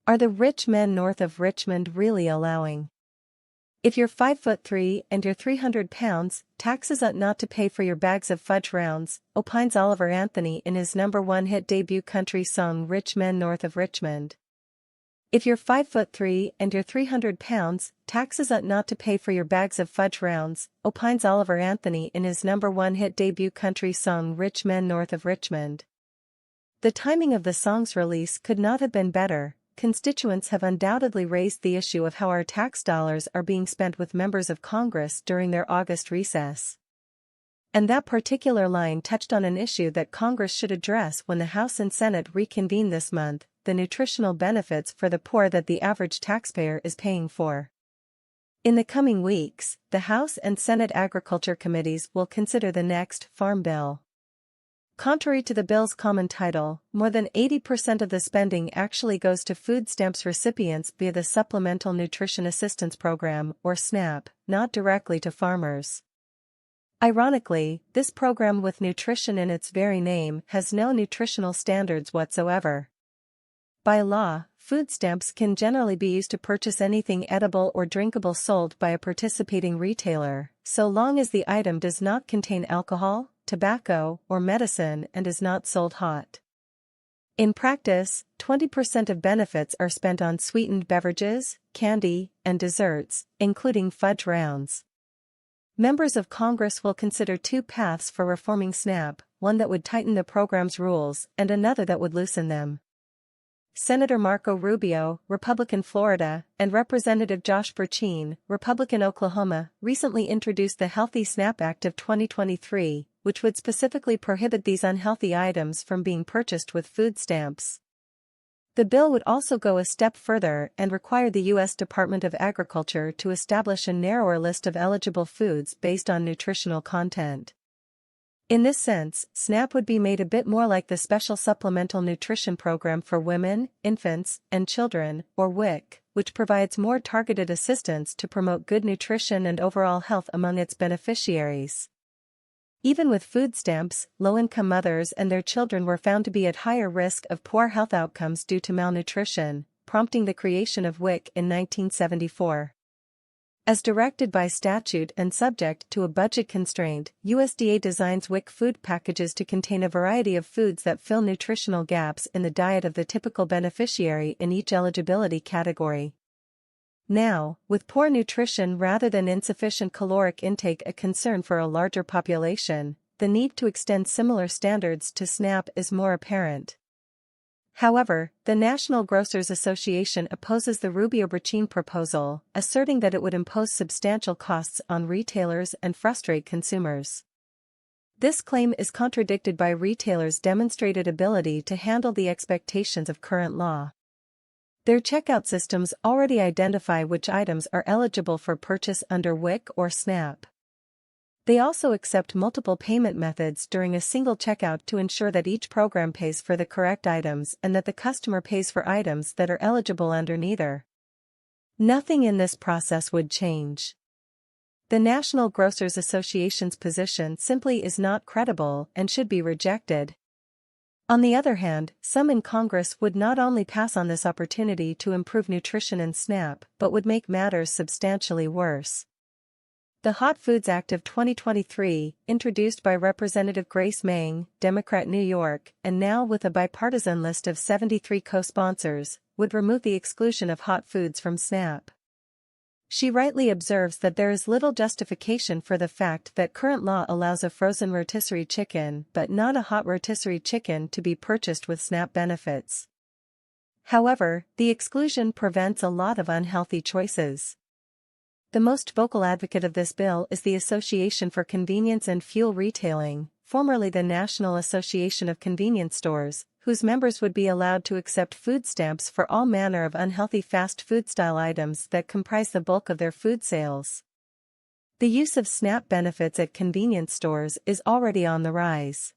Are the rich men north of Richmond really allowing? If you're 5'3" and you're 300 pounds, taxes ought not to pay for your bags of fudge rounds, opines Oliver Anthony in his #1 hit debut country song Rich Men North of Richmond. If you're 5'3" and you're 300 pounds, taxes ought not to pay for your bags of fudge rounds, opines Oliver Anthony in his #1 hit debut country song Rich Men North of Richmond. The timing of the song's release could not have been better. Constituents have undoubtedly raised the issue of how our tax dollars are being spent with members of Congress during their August recess. And that particular line touched on an issue that Congress should address when the House and Senate reconvene this month: the nutritional benefits for the poor that the average taxpayer is paying for. In the coming weeks, the House and Senate Agriculture Committees will consider the next Farm Bill. Contrary to the bill's common title, more than 80% of the spending actually goes to food stamps recipients via the Supplemental Nutrition Assistance Program, or SNAP, not directly to farmers. Ironically, this program, with nutrition in its very name, has no nutritional standards whatsoever. By law, food stamps can generally be used to purchase anything edible or drinkable sold by a participating retailer, so long as the item does not contain alcohol, tobacco, or medicine and is not sold hot. In practice, 20% of benefits are spent on sweetened beverages, candy, and desserts, including fudge rounds. Members of Congress will consider two paths for reforming SNAP, one that would tighten the program's rules and another that would loosen them. Senator Marco Rubio, Republican Florida, and Representative Josh Burchine, Republican Oklahoma, recently introduced the Healthy SNAP Act of 2023, which would specifically prohibit these unhealthy items from being purchased with food stamps. The bill would also go a step further and require the U.S. Department of Agriculture to establish a narrower list of eligible foods based on nutritional content. In this sense, SNAP would be made a bit more like the Special Supplemental Nutrition Program for Women, Infants, and Children, or WIC, which provides more targeted assistance to promote good nutrition and overall health among its beneficiaries. Even with food stamps, low-income mothers and their children were found to be at higher risk of poor health outcomes due to malnutrition, prompting the creation of WIC in 1974. As directed by statute and subject to a budget constraint, USDA designs WIC food packages to contain a variety of foods that fill nutritional gaps in the diet of the typical beneficiary in each eligibility category. Now, with poor nutrition rather than insufficient caloric intake a concern for a larger population, the need to extend similar standards to SNAP is more apparent. However, the National Grocers Association opposes the Rubio-Burchine proposal, asserting that it would impose substantial costs on retailers and frustrate consumers. This claim is contradicted by retailers' demonstrated ability to handle the expectations of current law. Their checkout systems already identify which items are eligible for purchase under WIC or SNAP. They also accept multiple payment methods during a single checkout to ensure that each program pays for the correct items and that the customer pays for items that are eligible under neither. Nothing in this process would change. The National Grocers Association's position simply is not credible and should be rejected. On the other hand, some in Congress would not only pass on this opportunity to improve nutrition in SNAP but would make matters substantially worse. The Hot Foods Act of 2023, introduced by Representative Grace Meng, Democrat New York, and now with a bipartisan list of 73 co-sponsors, would remove the exclusion of hot foods from SNAP. She rightly observes that there is little justification for the fact that current law allows a frozen rotisserie chicken but not a hot rotisserie chicken to be purchased with SNAP benefits. However, the exclusion prevents a lot of unhealthy choices. The most vocal advocate of this bill is the Association for Convenience and Fuel Retailing, formerly the National Association of Convenience Stores, whose members would be allowed to accept food stamps for all manner of unhealthy fast food-style items that comprise the bulk of their food sales. The use of SNAP benefits at convenience stores is already on the rise.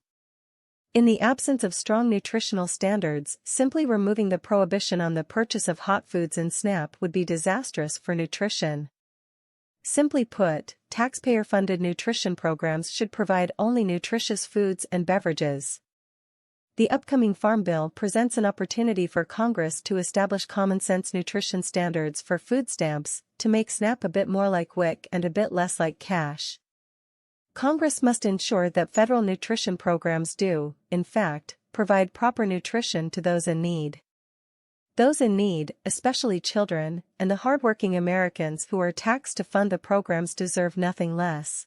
In the absence of strong nutritional standards, simply removing the prohibition on the purchase of hot foods in SNAP would be disastrous for nutrition. Simply put, taxpayer-funded nutrition programs should provide only nutritious foods and beverages. The upcoming Farm Bill presents an opportunity for Congress to establish common-sense nutrition standards for food stamps, to make SNAP a bit more like WIC and a bit less like cash. Congress must ensure that federal nutrition programs do, in fact, provide proper nutrition to those in need. Those in need, especially children, and the hardworking Americans who are taxed to fund the programs deserve nothing less.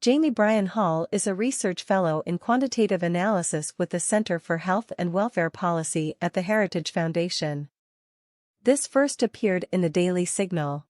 Jamie Bryan Hall is a research fellow in quantitative analysis with the Center for Health and Welfare Policy at the Heritage Foundation. This first appeared in the Daily Signal.